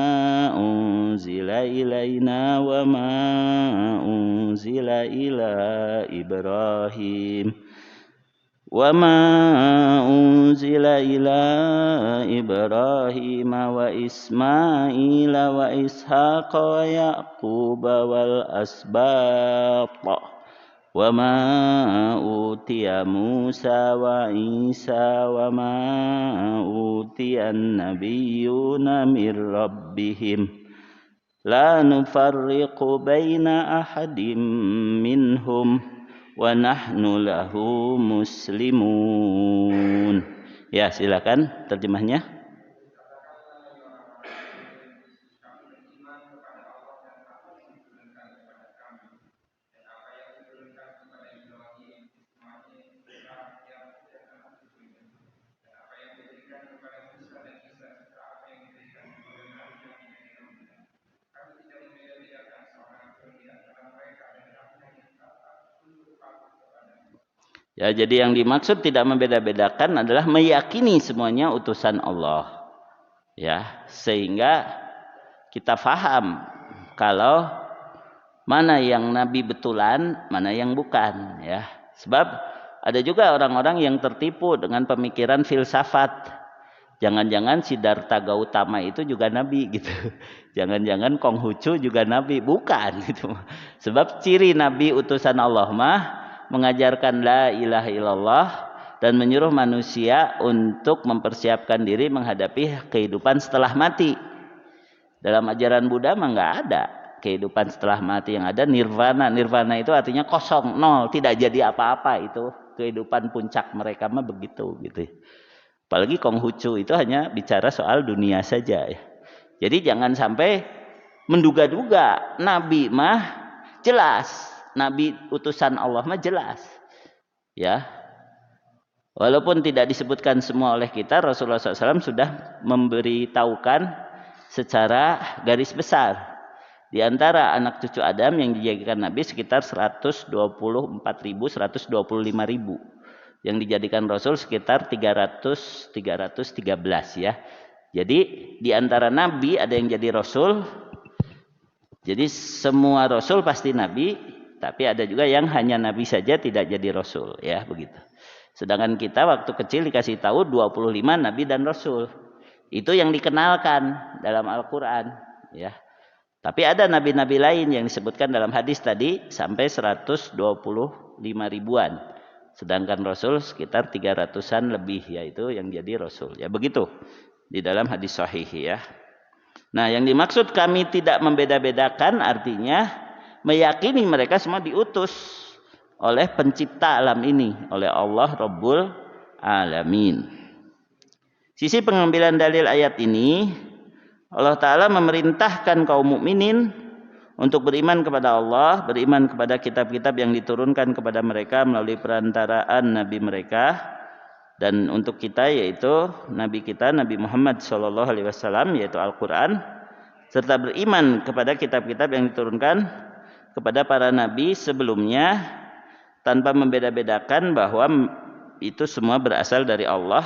unzila ilaina wa ma unzila ila Ibrahim wa ma unzila ila Ibrahim wa Ismail wa Ishaq wa Yaqub wal asbaq wa ma utiya Musa wa Isa wa ma utiyan nabiyyuna mir rabbihim la nufarriqu baina ahadim minhum wa nahnu lahu muslimun. Ya, silakan terjemahnya. Ya, jadi yang dimaksud tidak membeda-bedakan adalah meyakini semuanya utusan Allah. Ya, sehingga kita faham kalau mana yang nabi betulan, mana yang bukan, ya. Sebab ada juga orang-orang yang tertipu dengan pemikiran filsafat. Jangan-jangan Siddhartha Gautama itu juga nabi gitu. Jangan-jangan Konghucu juga nabi, bukan gitu. Sebab ciri nabi utusan Allah mah mengajarkan la ilaha illallah dan menyuruh manusia untuk mempersiapkan diri menghadapi kehidupan setelah mati. Dalam ajaran Buddha mah nggak ada kehidupan setelah mati, yang ada nirvana. Nirvana itu artinya kosong, nol, tidak jadi apa-apa. Itu kehidupan puncak mereka mah begitu gitu. Apalagi Konghucu itu hanya bicara soal dunia saja ya. Jadi jangan sampai menduga-duga. Nabi mah jelas, nabi utusan Allah mah jelas. Ya. Walaupun tidak disebutkan semua oleh kita, Rasulullah SAW sudah memberitahukan secara garis besar. Di antara anak cucu Adam yang dijadikan nabi sekitar 124.000, 125.000. Yang dijadikan rasul sekitar 313 ya. Jadi di antara nabi ada yang jadi rasul. Jadi semua rasul pasti nabi, tapi ada juga yang hanya nabi saja tidak jadi rasul ya, begitu. Sedangkan kita waktu kecil dikasih tahu 25 nabi dan rasul. Itu yang dikenalkan dalam Al-Qur'an ya. Tapi ada nabi-nabi lain yang disebutkan dalam hadis tadi sampai 125 ribuan. Sedangkan rasul sekitar 300-an lebih, yaitu yang jadi rasul. Ya begitu di dalam hadis sahih ya. Nah, yang dimaksud kami tidak membeda-bedakan artinya meyakini mereka semua diutus oleh pencipta alam ini, oleh Allah Rabbul Alamin. Sisi pengambilan dalil ayat ini, Allah Ta'ala memerintahkan kaum mukminin untuk beriman kepada Allah, beriman kepada kitab-kitab yang diturunkan kepada mereka melalui perantaraan Nabi mereka, dan untuk kita yaitu Nabi kita Nabi Muhammad SAW yaitu Al-Quran, serta beriman kepada kitab-kitab yang diturunkan kepada para nabi sebelumnya tanpa membeda-bedakan bahwa itu semua berasal dari Allah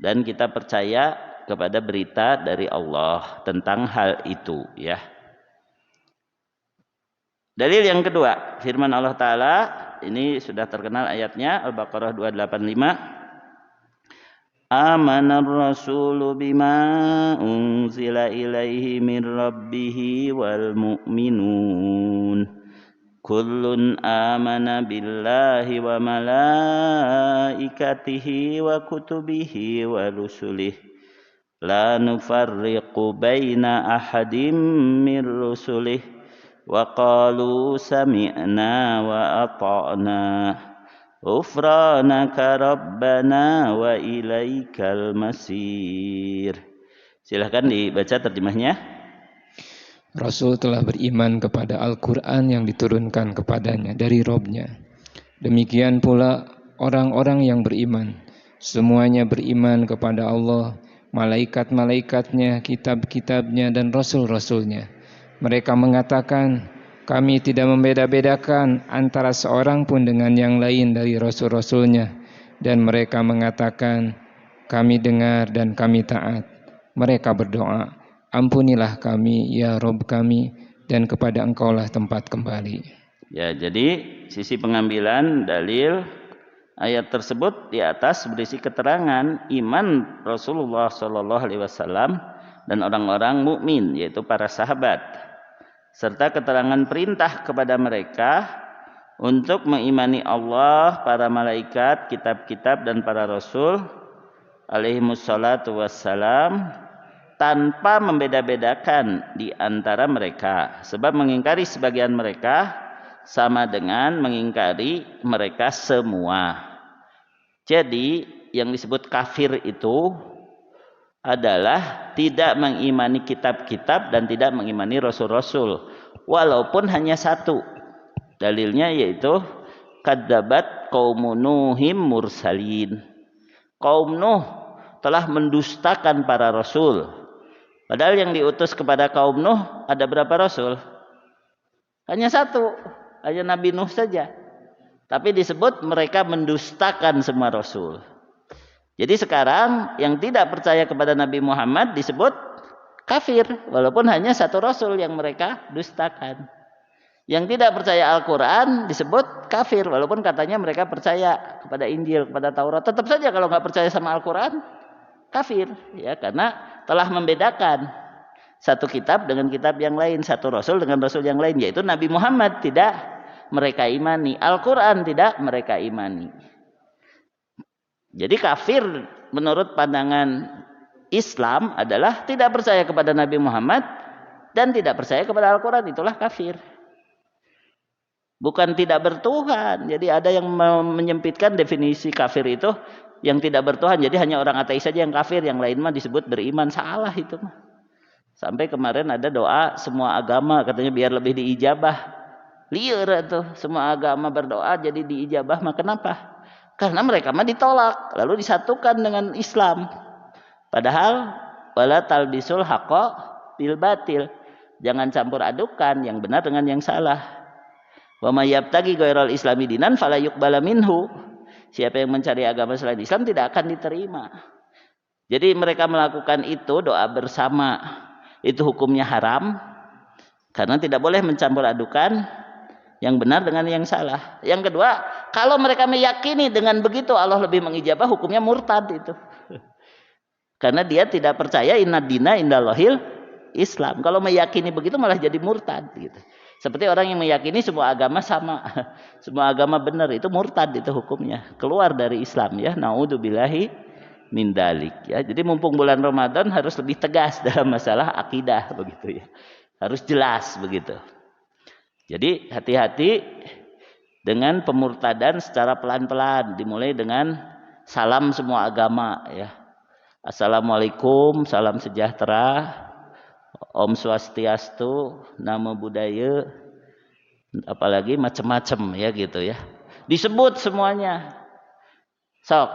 dan kita percaya kepada berita dari Allah tentang hal itu ya. Dalil yang kedua, firman Allah Ta'ala, ini sudah terkenal ayatnya, Al-Baqarah 285. Amanar rasulu bima unzila ilaihi min rabbihi wal mu'minun. Kullun amana billahi wa malaikatihi wa kutubihi wa rusulih. La nufarriqu baina ahadim min rusulih. Wa qalu sami'na wa ata'na ghufranaka rabbana wa ilaikal masir. Silahkan dibaca terjemahnya. Rasul telah beriman kepada Al-Quran yang diturunkan kepadanya dari Robnya. Demikian pula orang-orang yang beriman. Semuanya beriman kepada Allah, malaikat-malaikatnya, kitab-kitabnya dan rasul-rasulnya. Mereka mengatakan, kami tidak membeda-bedakan antara seorang pun dengan yang lain dari rasul-rasulnya. Dan mereka mengatakan, kami dengar dan kami taat. Mereka berdoa, ampunilah kami ya Rob kami, dan kepada Engkaulah tempat kembali. Ya, jadi sisi pengambilan dalil ayat tersebut di atas berisi keterangan iman Rasulullah SAW dan orang-orang mukmin, yaitu para sahabat, serta keterangan perintah kepada mereka untuk mengimani Allah, para malaikat, kitab-kitab dan para rasul alaihimussalatu wassalam tanpa membeda-bedakan di antara mereka, sebab mengingkari sebagian mereka sama dengan mengingkari mereka semua. Jadi yang disebut kafir itu adalah tidak mengimani kitab-kitab dan tidak mengimani rasul-rasul, walaupun hanya satu. Dalilnya yaitu kadzabat qaumun Nuhim mursalin. Kaum Nuh telah mendustakan para rasul. Padahal yang diutus kepada kaum Nuh ada berapa rasul? Hanya satu, hanya Nabi Nuh saja. Tapi disebut mereka mendustakan semua rasul. Jadi sekarang yang tidak percaya kepada Nabi Muhammad disebut kafir, walaupun hanya satu rasul yang mereka dustakan. Yang tidak percaya Al-Quran disebut kafir, walaupun katanya mereka percaya kepada Injil, kepada Taurat. Tetap saja kalau nggak percaya sama Al-Quran, kafir, ya, karena telah membedakan satu kitab dengan kitab yang lain, satu rasul dengan rasul yang lain, yaitu Nabi Muhammad tidak mereka imani, Al-Quran tidak mereka imani. Jadi kafir menurut pandangan Islam adalah tidak percaya kepada Nabi Muhammad dan tidak percaya kepada Al-Quran, itulah kafir. Bukan tidak bertuhan. Jadi ada yang menyempitkan definisi kafir itu yang tidak bertuhan. Jadi hanya orang ateis saja yang kafir, yang lain mah disebut beriman. Salah itu mah. Sampai kemarin ada doa semua agama katanya biar lebih diijabah. Liar tuh, semua agama berdoa jadi diijabah, mah kenapa? Karena mereka mah ditolak, lalu disatukan dengan Islam. Padahal wala talbisul haqqa bil batil. Jangan campur adukan yang benar dengan yang salah. Wa may yabtaghi ghairal islami dinan fala yuqbala minhu. Siapa yang mencari agama selain Islam tidak akan diterima. Jadi mereka melakukan itu doa bersama. Itu hukumnya haram karena tidak boleh mencampur adukan yang benar dengan yang salah. Yang kedua, kalau mereka meyakini dengan begitu Allah lebih mengijabah, hukumnya murtad itu. Karena dia tidak percaya inna dina indallahil Islam. Kalau meyakini begitu malah jadi murtad gitu. Seperti orang yang meyakini semua agama sama, semua agama benar, itu murtad itu hukumnya, keluar dari Islam ya. Naudzubillahi min dalik ya. Jadi mumpung bulan Ramadan harus lebih tegas dalam masalah akidah begitu ya. Harus jelas begitu. Jadi hati-hati dengan pemurtadan secara pelan-pelan, dimulai dengan salam semua agama ya. Assalamualaikum, salam sejahtera, Om Swastiastu, nama budaya, apalagi macam-macam ya gitu ya. Disebut semuanya. Sok,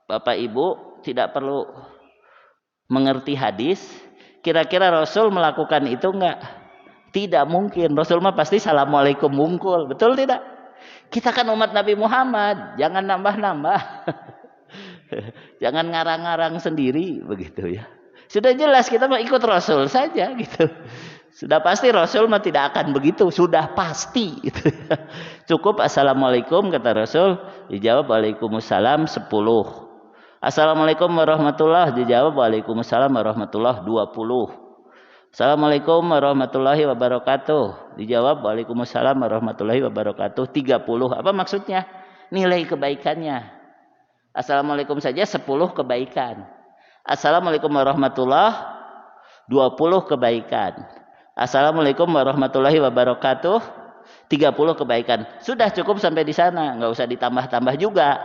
Bapak Ibu tidak perlu mengerti hadis. Kira-kira Rasul melakukan itu enggak? Tidak mungkin. Rasul mah pasti assalamualaikum wungkul. Betul tidak? Kita kan umat Nabi Muhammad, jangan nambah-nambah. Jangan ngarang-ngarang sendiri begitu ya. Sudah jelas kita mau ikut Rasul saja gitu. Sudah pasti Rasul mah tidak akan begitu, sudah pasti gitu. Cukup assalamualaikum kata Rasul, dijawab waalaikumsalam 10. Assalamualaikum warahmatullahi, dijawab waalaikumsalam warahmatullahi 20. Assalamualaikum warahmatullahi wabarakatuh, dijawab waalaikumsalam warahmatullahi wabarakatuh 30. Apa maksudnya? Nilai kebaikannya. Assalamualaikum saja 10 kebaikan. Assalamualaikum warahmatullahi 20 kebaikan. Assalamualaikum warahmatullahi wabarakatuh 30 kebaikan. Sudah cukup sampai di sana, nggak usah ditambah-tambah juga.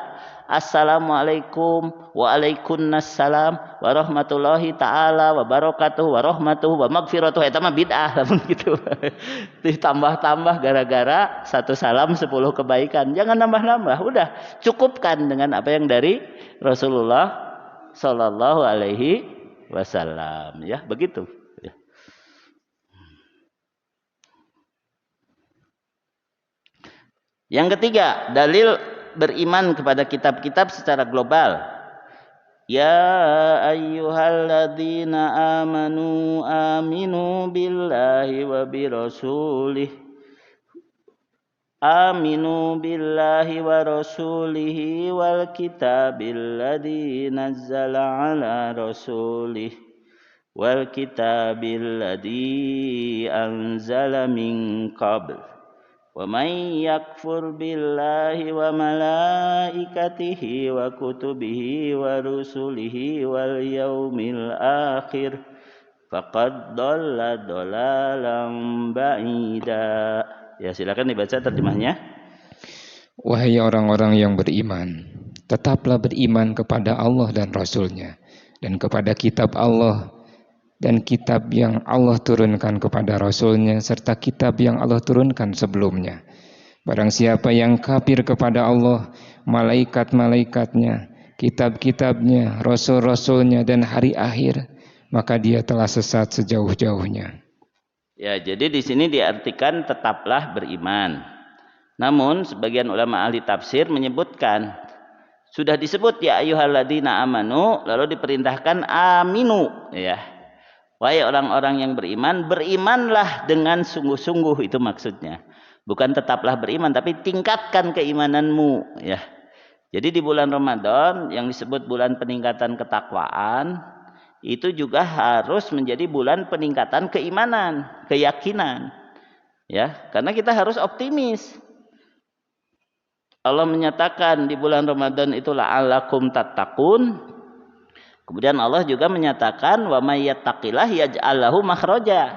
Assalamualaikum waalaikumsalam warahmatullahi taala wabarakatuh warahmatuhu wa magfiratuh. Eta mah bid'ah lamun gitu. Ditambah-tambah gara-gara satu salam 10 kebaikan. Jangan nambah-nambah, udah cukupkan dengan apa yang dari Rasulullah sallallahu alaihi wasallam ya, begitu. Yang ketiga, dalil beriman kepada kitab-kitab secara global. Ya ayyuhalladzina amanu aminu billahi wa birasulih. Aminu billahi wa rasulihi wal kitabil ladzi nazzala ala rasulih wal kitabil ladzi anzala min qabl. Wa may yakfur billahi wa malaikatihi wa kutubihi wa rusulihi wal yaumil akhir faqad dhalla dhalalan ba'ida. Ya, silakan dibaca terjemahnya. Wahai orang-orang yang beriman, tetaplah beriman kepada Allah dan Rasul-Nya, dan kepada kitab Allah dan kitab yang Allah turunkan kepada Rasul-Nya, serta kitab yang Allah turunkan sebelumnya. Barang siapa yang kafir kepada Allah, malaikat-malaikatnya, kitab-kitabnya, Rasul-Rasulnya, dan hari akhir, maka dia telah sesat sejauh-jauhnya. Ya, jadi di sini diartikan tetaplah beriman. Namun sebagian ulama ahli tafsir menyebutkan, sudah disebut ya ayyuhalladzina amanu, lalu diperintahkan aminu, ya. Wahai orang-orang yang beriman, berimanlah dengan sungguh-sungguh, itu maksudnya. Bukan tetaplah beriman, tapi tingkatkan keimananmu, ya. Jadi di bulan Ramadan yang disebut bulan peningkatan ketakwaan, itu juga harus menjadi bulan peningkatan keimanan, keyakinan. Ya, karena kita harus optimis. Allah menyatakan di bulan Ramadan itu la'allakum tattaqun. Kemudian Allah juga menyatakan wa may yattaqillah yaj'al lahu makhraja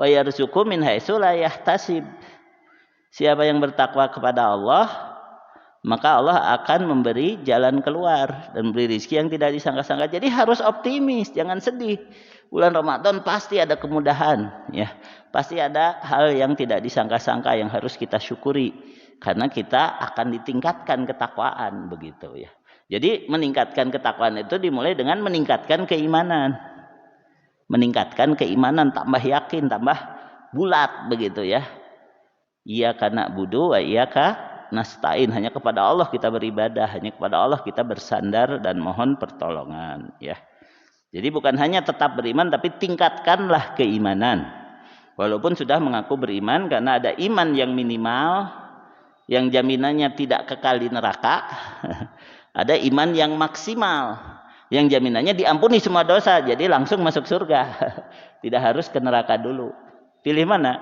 wa yarzuqhu min haitsu la yahtasib. Siapa yang bertakwa kepada Allah, maka Allah akan memberi jalan keluar dan beri rezeki yang tidak disangka-sangka. Jadi harus optimis, jangan sedih. Bulan Ramadan pasti ada kemudahan, ya. Pasti ada hal yang tidak disangka-sangka yang harus kita syukuri karena kita akan ditingkatkan ketakwaan, begitu ya. Jadi meningkatkan ketakwaan itu dimulai dengan meningkatkan keimanan. Meningkatkan keimanan, tambah yakin, tambah bulat begitu ya. Iyyaka na'budu wa iyyaka nasta'in, hanya kepada Allah kita beribadah, hanya kepada Allah kita bersandar dan mohon pertolongan, ya. Jadi bukan hanya tetap beriman, tapi tingkatkanlah keimanan. Walaupun sudah mengaku beriman, karena ada iman yang minimal, yang jaminannya tidak kekal di neraka. Ada iman yang maksimal, yang jaminannya diampuni semua dosa, jadi langsung masuk surga. Tidak harus ke neraka dulu. Pilih mana?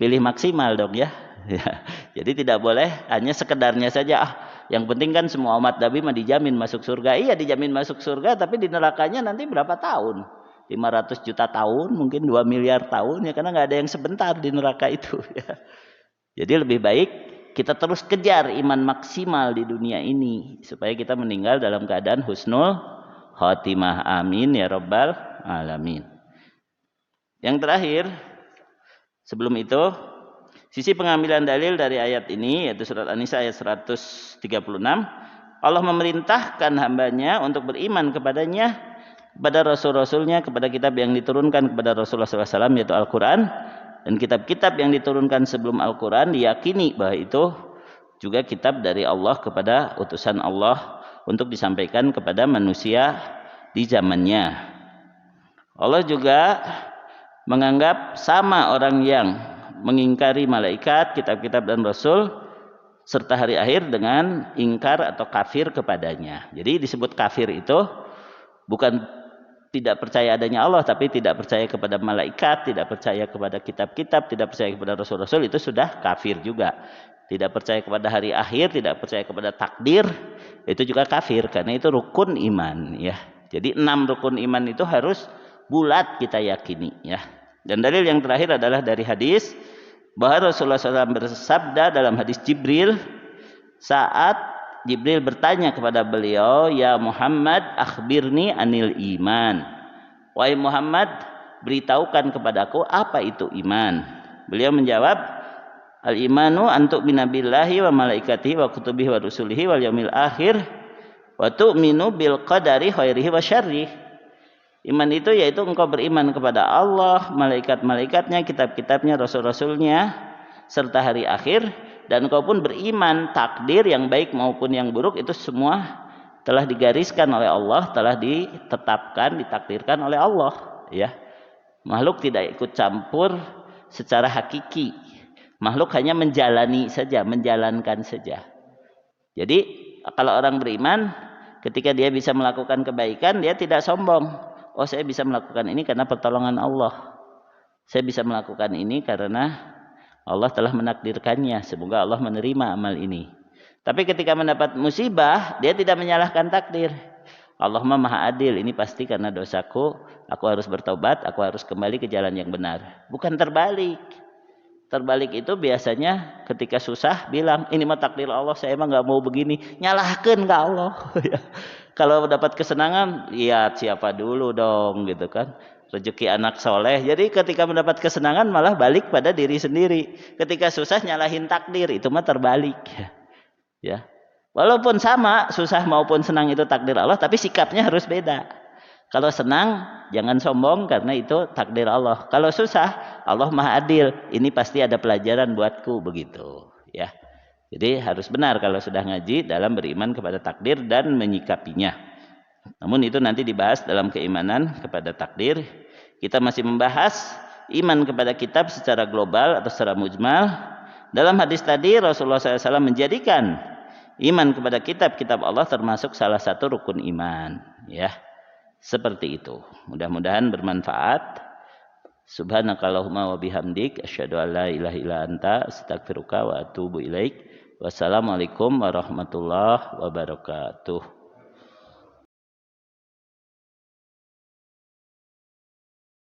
Pilih maksimal dong ya. Ya, jadi tidak boleh hanya sekedarnya saja. Yang penting kan semua umat Nabi mah dijamin masuk surga. Iya, dijamin masuk surga, tapi di nerakanya nanti berapa tahun? 500 juta tahun, mungkin 2 miliar tahun ya, karena nggak ada yang sebentar di neraka itu. Ya. Jadi lebih baik kita terus kejar iman maksimal di dunia ini supaya kita meninggal dalam keadaan husnul khotimah. Amin ya rabbal alamin. Yang terakhir, sebelum itu, sisi pengambilan dalil dari ayat ini, yaitu surat An-Nisa ayat 136, Allah memerintahkan hambanya untuk beriman kepadanya kepada rasul-rasulnya, kepada kitab yang diturunkan kepada Rasulullah SAW, yaitu Al-Quran, dan kitab-kitab yang diturunkan sebelum Al-Quran diyakini bahwa itu juga kitab dari Allah kepada utusan Allah untuk disampaikan kepada manusia di zamannya. Allah juga menganggap sama orang yang mengingkari malaikat, kitab-kitab dan rasul serta hari akhir dengan ingkar atau kafir kepadanya. Jadi disebut kafir itu bukan tidak percaya adanya Allah, tapi tidak percaya kepada malaikat, tidak percaya kepada kitab-kitab, tidak percaya kepada rasul-rasul, itu sudah kafir juga. Tidak percaya kepada hari akhir, tidak percaya kepada takdir, itu juga kafir, karena itu rukun iman, ya. Jadi 6 rukun iman itu harus bulat kita yakini, ya. Dan dalil yang terakhir adalah dari hadis bahwa Rasulullah SAW bersabda dalam hadis Jibril, saat Jibril bertanya kepada beliau, "Ya Muhammad, akhbirni anil iman." Wahai Muhammad, beritahukan kepadaku apa itu iman. Beliau menjawab, "Al-imanu an tu'mina billahi wa malaikatihi wa kutubihi wa rusulihi wal yaumil akhir wa tu'minu bil qadari khairihi wa syarrihi." Iman itu yaitu engkau beriman kepada Allah, malaikat-malaikatnya, kitab-kitabnya, rasul-rasulnya, serta hari akhir, dan engkau pun beriman takdir yang baik maupun yang buruk itu semua telah digariskan oleh Allah, telah ditetapkan, ditakdirkan oleh Allah, ya. Makhluk tidak ikut campur secara hakiki. Makhluk hanya menjalani saja, menjalankan saja. Jadi kalau orang beriman, ketika dia bisa melakukan kebaikan, dia tidak sombong. Oh, saya bisa melakukan ini karena pertolongan Allah. Saya bisa melakukan ini karena Allah telah menakdirkannya. Semoga Allah menerima amal ini. Tapi ketika mendapat musibah, dia tidak menyalahkan takdir. Allah Maha Adil, ini pasti karena dosaku. Aku harus bertobat, aku harus kembali ke jalan yang benar. Bukan terbalik. Terbalik itu biasanya ketika susah bilang, ini mah takdir Allah, saya emang nggak mau begini. Nyalahkan ke Allah. Kalau dapat kesenangan, lihat siapa dulu dong, gitu kan. Rezeki anak soleh. Jadi ketika mendapat kesenangan malah balik pada diri sendiri. Ketika susah nyalahin takdir, itu mah terbalik. Ya, walaupun sama susah maupun senang itu takdir Allah, tapi sikapnya harus beda. Kalau senang jangan sombong karena itu takdir Allah. Kalau susah, Allah Maha Adil. Ini pasti ada pelajaran buatku, begitu. Ya. Jadi harus benar kalau sudah ngaji dalam beriman kepada takdir dan menyikapinya. Namun itu nanti dibahas dalam keimanan kepada takdir. Kita masih membahas iman kepada kitab secara global atau secara mujmal. Dalam hadis tadi Rasulullah SAW menjadikan iman kepada kitab-kitab Allah termasuk salah satu rukun iman. Ya, seperti itu. Mudah-mudahan bermanfaat. Subhanakallahumma wa bihamdik asyhadu an la ilaha illa anta astaghfiruka wa atubu ilaik. Wassalamualaikum warahmatullahi wabarakatuh.